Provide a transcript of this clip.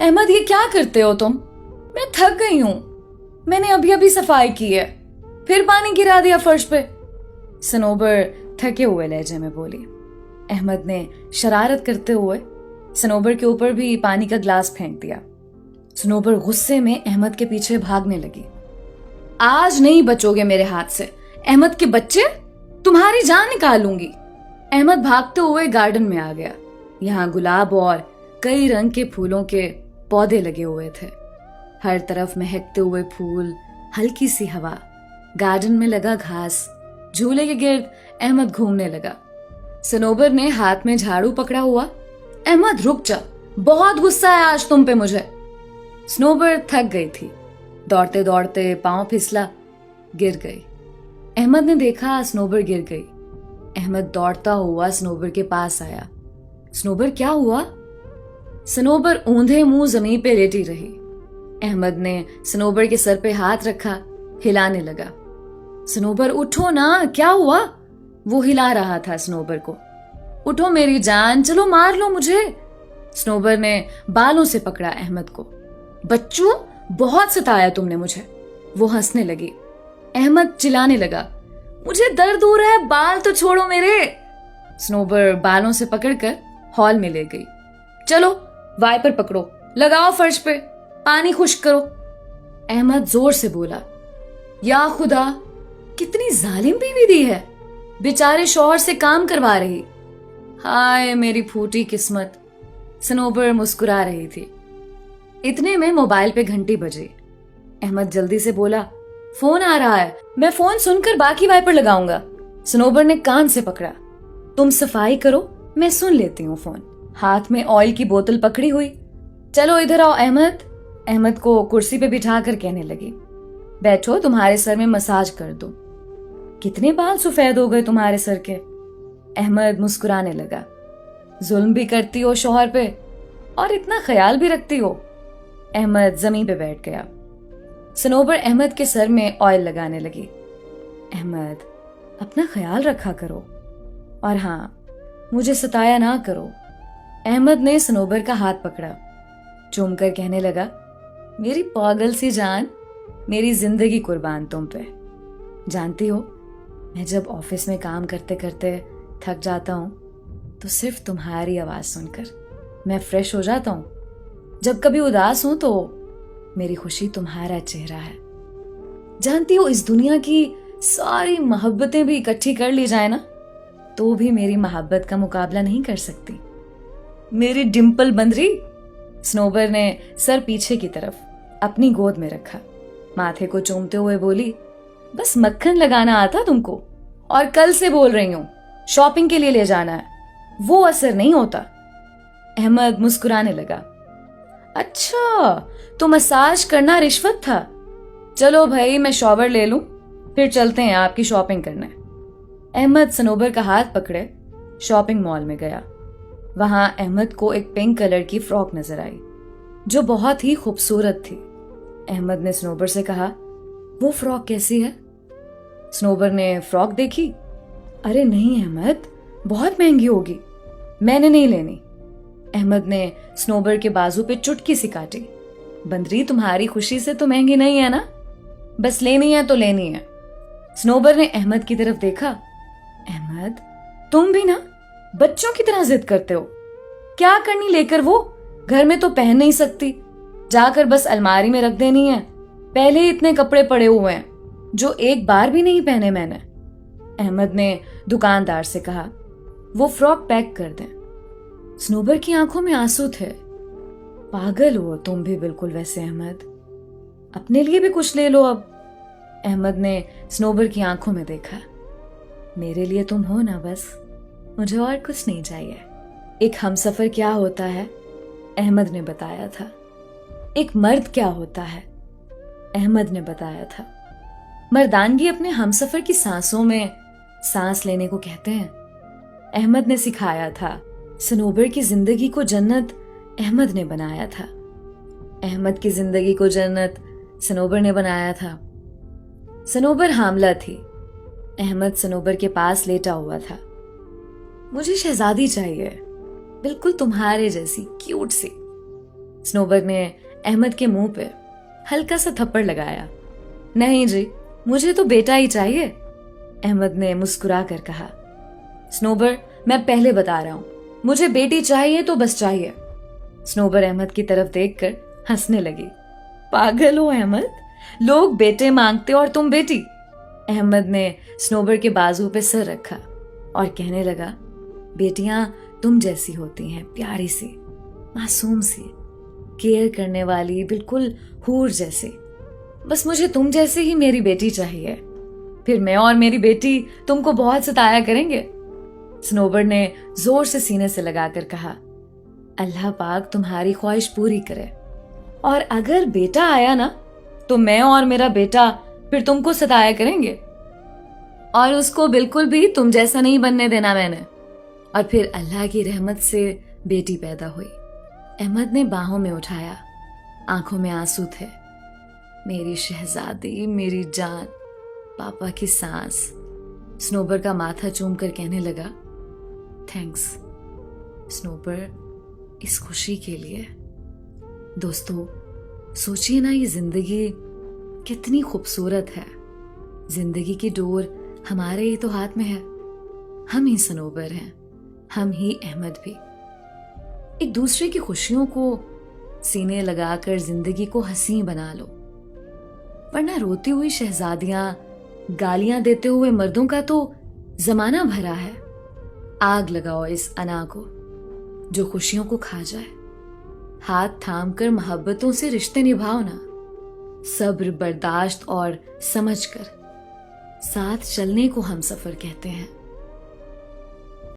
अहमद ये क्या करते हो तुम? मैं थक गई हूं। मैंने अभी अभी सफाई की है, फिर पानी गिरा दिया फर्श पे। सनोबर थके हुए लहजे में बोली। अहमद ने शरारत करते हुए सनोबर के ऊपर भी पानी का ग्लास फेंक दिया। सनोबर गुस्से में अहमद के पीछे भागने लगी। आज नहीं बचोगे मेरे हाथ से अहमद के बच्चे, तुम्हारी जान निकालूंगी। अहमद भागते हुए गार्डन में आ गया। यहाँ गुलाब और कई रंग के फूलों के पौधे लगे हुए थे। हर तरफ महकते हुए फूल, हल्की सी हवा, गार्डन में लगा घास। झूले के गिर्द अहमद घूमने लगा। सनोबर ने हाथ में झाड़ू पकड़ा हुआ। अहमद रुक जा, बहुत गुस्सा है आज तुम पे मुझे। सनोबर थक गई थी। दौड़ते दौड़ते पांव फिसला, गिर गई। अहमद ने देखा सनोबर गिर गई। अहमद दौड़ता हुआ सनोबर के पास आया। सनोबर क्या हुआ? सनोबर ऊंधे मुंह जमीन पे लेटी रही। अहमद ने सनोबर के सर पे हाथ रखा, हिलाने लगा। सनोबर उठो ना, क्या हुआ? वो हिला रहा था सनोबर को। उठो मेरी जान, चलो मार लो मुझे। सनोबर ने बालों से पकड़ा अहमद को। बच्चों, बहुत सताया तुमने मुझे। वो हंसने लगी। अहमद चिल्लाने लगा, मुझे दर्द हो रहा है, बाल तो छोड़ो मेरे। सनोबर बालों से पकड़कर हॉल में ले गई। चलो वाइपर पकड़ो, लगाओ फर्श पे, पानी खुश्क करो। अहमद जोर से बोला, या खुदा, कितनी जालिम बीवी दी है, बेचारे शौहर से काम करवा रही। हाय मेरी फूटी किस्मत। सनोबर मुस्कुरा रही थी। इतने में मोबाइल पे घंटी बजी। अहमद जल्दी से बोला, फोन आ रहा है, मैं फोन सुनकर बाकी वाइपर लगाऊंगा। सनोबर ने कान से पकड़ा। तुम सफाई करो, मैं सुन लेती हूँ फोन। हाथ में ऑयल की बोतल पकड़ी हुई। चलो इधर आओ अहमद। अहमद को कुर्सी पे बिठा कर कहने लगी, बैठो, तुम्हारे सर में मसाज कर दो। कितने बाल सफेद हो गए तुम्हारे सर के। अहमद मुस्कुराने लगा। जुल्म भी करती हो शौहर पे और इतना ख्याल भी रखती हो। अहमद जमीन पे बैठ गया। सनोबर अहमद के सर में ऑयल लगाने लगी। अहमद, अपना ख्याल रखा करो और हाँ, मुझे सताया ना करो। अहमद ने सनोबर का हाथ पकड़ा, चूमकर कहने लगा, मेरी पागल सी जान, मेरी जिंदगी कुर्बान तुम पे। जानती हो, मैं जब ऑफिस में काम करते करते थक जाता हूं तो सिर्फ तुम्हारी आवाज सुनकर मैं फ्रेश हो जाता हूं। जब कभी उदास हूं तो मेरी खुशी तुम्हारा चेहरा है। जानती हो, इस दुनिया की सारी मोहब्बतें भी इकट्ठी कर ली जाए ना तो भी मेरी मोहब्बत का मुकाबला नहीं कर सकती। मेरी डिंपल बंदरी। सनोबर ने सर पीछे की तरफ अपनी गोद में रखा, माथे को चूमते हुए बोली, बस मक्खन लगाना आता तुमको, और कल से बोल रही हूं शॉपिंग के लिए ले जाना है, वो असर नहीं होता। अहमद मुस्कुराने लगा। अच्छा, तो मसाज करना रिश्वत था। चलो भाई, मैं शॉवर ले लूं, फिर चलते हैं आपकी शॉपिंग करने। अहमद सनोबर का हाथ पकड़े शॉपिंग मॉल में गया। वहां अहमद को एक पिंक कलर की फ्रॉक नजर आई जो बहुत ही खूबसूरत थी। अहमद ने सनोबर से कहा, वो फ्रॉक कैसी है? सनोबर ने फ्रॉक देखी। अरे नहीं अहमद, बहुत महंगी होगी, मैंने नहीं लेनी। अहमद ने सनोबर के बाजू पे चुटकी सी काटी। बंदरी, तुम्हारी खुशी से तो महंगी नहीं है ना, बस लेनी है तो लेनी है। सनोबर ने अहमद की तरफ देखा। अहमद, तुम भी ना बच्चों की तरह जिद करते हो। क्या करनी लेकर, वो घर में तो पहन नहीं सकती, जाकर बस अलमारी में रख देनी है। पहले ही इतने कपड़े पड़े हुए हैं जो एक बार भी नहीं पहने मैंने। अहमद ने दुकानदार से कहा, वो फ्रॉक पैक कर दें। सनोबर की आंखों में आंसू थे। पागल हो तुम भी बिल्कुल वैसे अहमद, अपने लिए भी कुछ ले लो अब। अहमद ने सनोबर की आंखों में देखा। मेरे लिए तुम हो ना बस, मुझे और कुछ नहीं चाहिए। एक हमसफर क्या होता है अहमद ने बताया था, एक मर्द क्या होता है अहमद ने बताया था। मर्दानगी अपने हमसफर की सांसों में सांस लेने को कहते हैं। अहमद ने सिखाया था। सनोबर की जिंदगी को जन्नत अहमद ने बनाया था। अहमद की जिंदगी को जन्नत सनोबर ने बनाया था। सनोबर हामला थी। अहमद सनोबर के पास लेटा हुआ था। मुझे शहजादी चाहिए, बिल्कुल तुम्हारे जैसी क्यूट सी। स्नोबर ने अहमद के मुंह पे हल्का सा थप्पड़ लगाया। नहीं जी, मुझे तो बेटा ही चाहिए, अहमद ने मुस्कुरा कर कहा। स्नोबर, मैं पहले बता रहा हूं, मुझे बेटी चाहिए तो बस चाहिए। स्नोबर अहमद की तरफ देखकर हंसने लगी। पागल हो अहमद, लोग बेटे मांगते और तुम बेटी। अहमद ने स्नोबर के बाजू पे सर रखा और कहने लगा, बेटियां तुम जैसी होती हैं, प्यारी सी, मासूम सी, केयर करने वाली, बिल्कुल हूर जैसी। बस मुझे तुम जैसी ही मेरी बेटी चाहिए, फिर मैं और मेरी बेटी तुमको बहुत सताया करेंगे। स्नोबर ने जोर से सीने से लगाकर कहा, अल्लाह पाक तुम्हारी ख्वाहिश पूरी करे, और अगर बेटा आया ना तो मैं और मेरा बेटा फिर तुमको सताया करेंगे, और उसको बिल्कुल भी तुम जैसा नहीं बनने देना मैंने। और फिर अल्लाह की रहमत से बेटी पैदा हुई। अहमद ने बाहों में उठाया, आंखों में आंसू थे। मेरी शहजादी, मेरी जान, पापा की सांस। स्नोबर का माथा चूम कर कहने लगा, थैंक्स स्नोबर, इस खुशी के लिए। दोस्तों, सोचिए ना, ये जिंदगी कितनी खूबसूरत है। जिंदगी की डोर हमारे ही तो हाथ में है। हम ही स्नोबर हैं, हम ही अहमद भी। एक दूसरे की खुशियों को सीने लगाकर जिंदगी को हंसी बना लो, वरना रोती हुई शहजादियां, गालियां देते हुए मर्दों का तो जमाना भरा है। आग लगाओ इस अना को जो खुशियों को खा जाए। हाथ थाम कर मोहब्बतों से रिश्ते निभाओ ना, सब्र, बर्दाश्त और समझ कर। साथ चलने को हम सफर कहते हैं।